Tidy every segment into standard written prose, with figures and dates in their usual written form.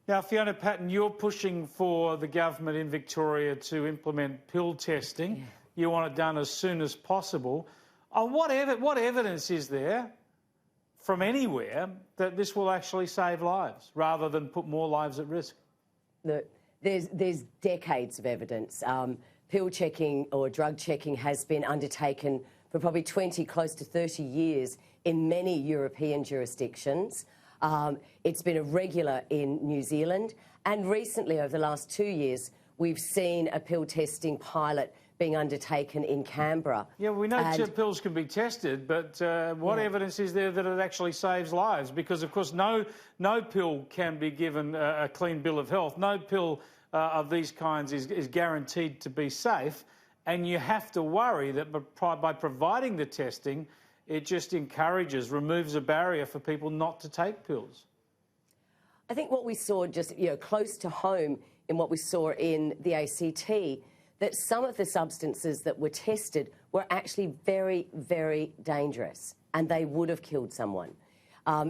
Now, Fiona Patten, you're pushing for the government in Victoria to implement pill testing. Yeah. You want it done as soon as possible. What evidence is there from anywhere that this will actually save lives rather than put more lives at risk? Look, there's decades of evidence. Pill checking or drug checking has been undertaken for probably 20, close to 30 years in many European jurisdictions. It's been a regular in New Zealand, and recently, over the last 2 years, we've seen a pill testing pilot being undertaken in Canberra. Yeah, we know pills can be tested, but what evidence is there that it actually saves lives? Because, of course, no pill can be given a clean bill of health. No pill of these kinds is guaranteed to be safe, and you have to worry that by providing the testing, it just removes a barrier for people not to take pills. I think what we saw just close to home in what we saw in the ACT, that some of the substances that were tested were actually very, very dangerous, and they would have killed someone.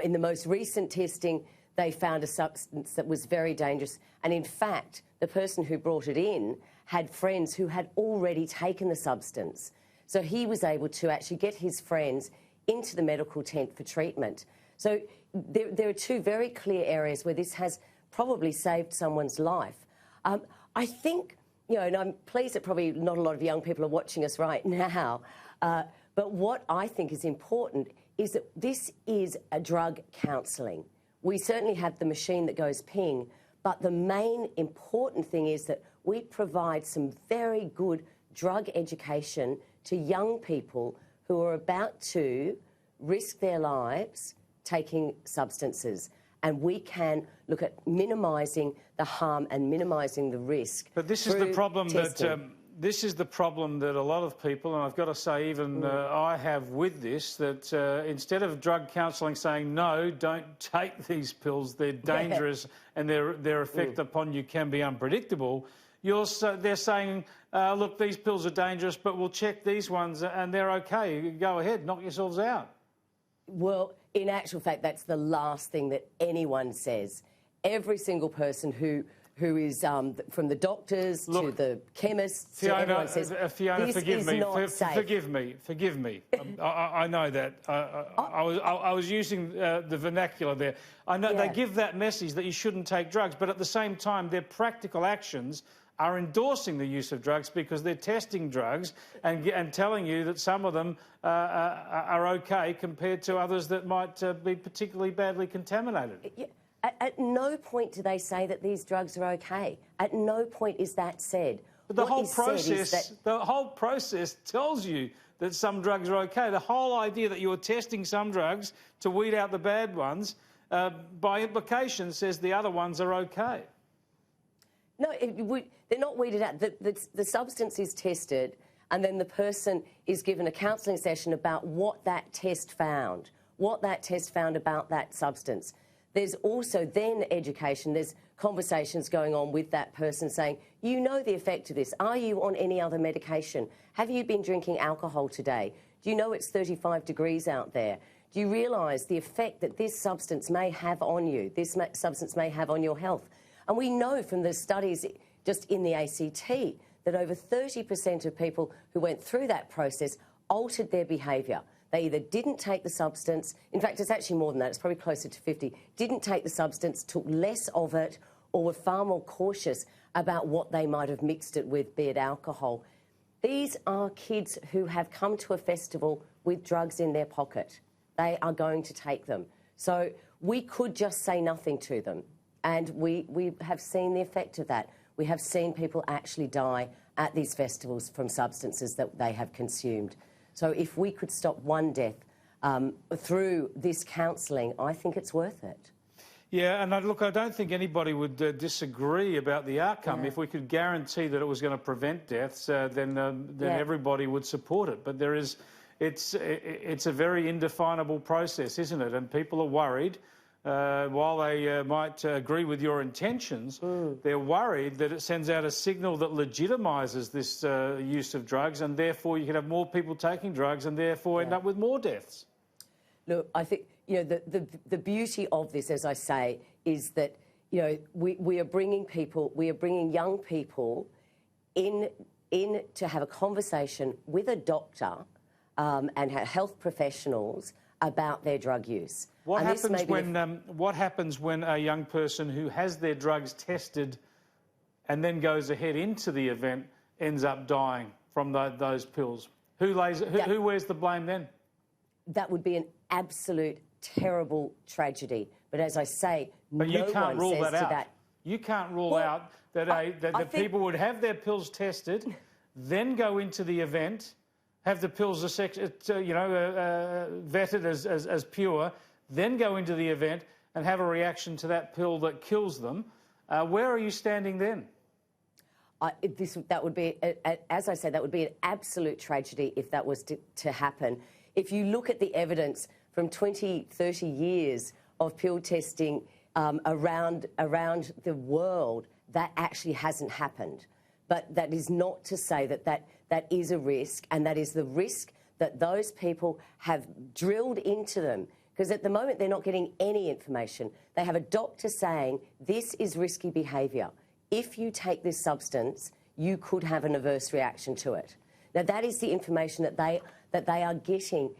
In the most recent testing, they found a substance that was very dangerous, and in fact, the person who brought it in had friends who had already taken the substance. So he was able to actually get his friends into the medical tent for treatment. So there are two very clear areas where this has probably saved someone's life. I think, and I'm pleased that probably not a lot of young people are watching us right now, but what I think is important is that this is a drug counselling. We certainly have the machine that goes ping, but the main important thing is that we provide some very good drug education to young people who are about to risk their lives taking substances. And we can look at minimising the harm and minimising the risk. But this is the problem this is the problem that a lot of people, and I've got to say even I have with this, that instead of drug counselling saying, no, don't take these pills, they're dangerous and their effect upon you can be unpredictable, they're saying, look, these pills are dangerous, but we'll check these ones and they're okay. Go ahead, knock yourselves out. Well, in actual fact, that's the last thing that anyone says. Every single person who is from the doctors to the chemists, Fiona, everyone says, Fiona, this forgive is me. not safe. Forgive me. I know that. I was using the vernacular there. I know they give that message that you shouldn't take drugs, but at the same time, their practical actions are endorsing the use of drugs because they're testing drugs and telling you that some of them are okay compared to others that might be particularly badly contaminated. At no point do they say that these drugs are okay. At no point is that said. But the whole process tells you that some drugs are okay. The whole idea that you're testing some drugs to weed out the bad ones, by implication, says the other ones are okay. No, they're not weeded out. The substance is tested, and then the person is given a counselling session about what that test found about that substance. There's also then education, there's conversations going on with that person saying, you know the effect of this. Are you on any other medication? Have you been drinking alcohol today? Do you know it's 35 degrees out there? Do you realise the effect that this substance may have on you, this substance may have on your health? And we know from the studies just in the ACT that over 30% of people who went through that process altered their behaviour. They either didn't take the substance, in fact, it's actually more than that, it's probably closer to 50, didn't take the substance, took less of it, or were far more cautious about what they might have mixed it with, be it alcohol. These are kids who have come to a festival with drugs in their pocket. They are going to take them. So we could just say nothing to them. And we have seen the effect of that. We have seen people actually die at these festivals from substances that they have consumed. So if we could stop one death through this counselling, I think it's worth it. Yeah, and look, I don't think anybody would disagree about the outcome. If we could guarantee that it was going to prevent deaths, then everybody would support it. But it's a very indefinable process, isn't it? And people are worried. While they might agree with your intentions, they're worried that it sends out a signal that legitimises this use of drugs, and therefore you can have more people taking drugs and therefore end up with more deaths. Look, I think the beauty of this, as I say, is that you know, we are bringing young people in to have a conversation with a doctor and health professionals about their drug use. What happens when a young person who has their drugs tested and then goes ahead into the event ends up dying from those pills? Who wears the blame then? That would be an absolute terrible tragedy. But as I say, but no you can't one rule says that out. to that. You can't rule out that people would have their pills tested, then go into the event, have the pills vetted as pure, then go into the event and have a reaction to that pill that kills them. Where are you standing then? That would be, as I said, that would be an absolute tragedy if that was to happen. If you look at the evidence from 20, 30 years of pill testing around the world, that actually hasn't happened. But that is not to say that is a risk, and that is the risk that those people have drilled into them. Because at the moment, they're not getting any information. They have a doctor saying, this is risky behaviour. If you take this substance, you could have an adverse reaction to it. Now, that is the information that they are getting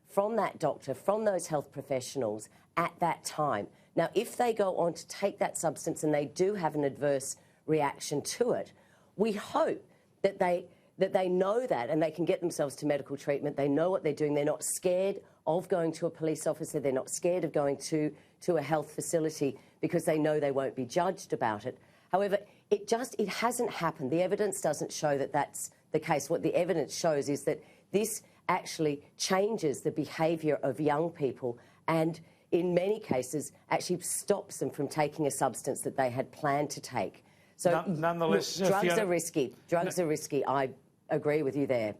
from that doctor, from those health professionals at that time. Now, if they go on to take that substance and they do have an adverse reaction to it, we hope that they know that and they can get themselves to medical treatment. They know what they're doing. They're not scared of going to a police officer. They're not scared of going to a health facility because they know they won't be judged about it. However, it hasn't happened. The evidence doesn't show that that's the case. What the evidence shows is that this actually changes the behaviour of young people and, in many cases, actually stops them from taking a substance that they had planned to take. So, nonetheless, drugs are risky. Drugs are risky. I agree with you there.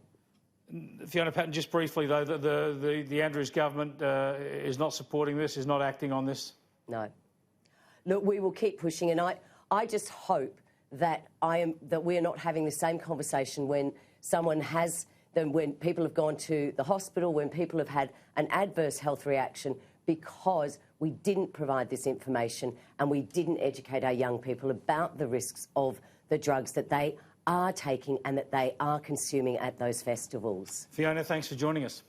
Fiona Patten, just briefly, though, the Andrews government is not supporting this, is not acting on this? No. Look, we will keep pushing, and I just hope that we're not having the same conversation when when people have gone to the hospital, when people have had an adverse health reaction because we didn't provide this information and we didn't educate our young people about the risks of the drugs that they are taking and that they are consuming at those festivals. Fiona, thanks for joining us.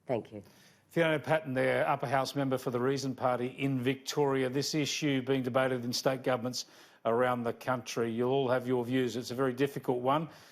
Thank you. Fiona Patten there, Upper House member for the Reason Party in Victoria. This issue being debated in state governments around the country. You'll all have your views. It's a very difficult one.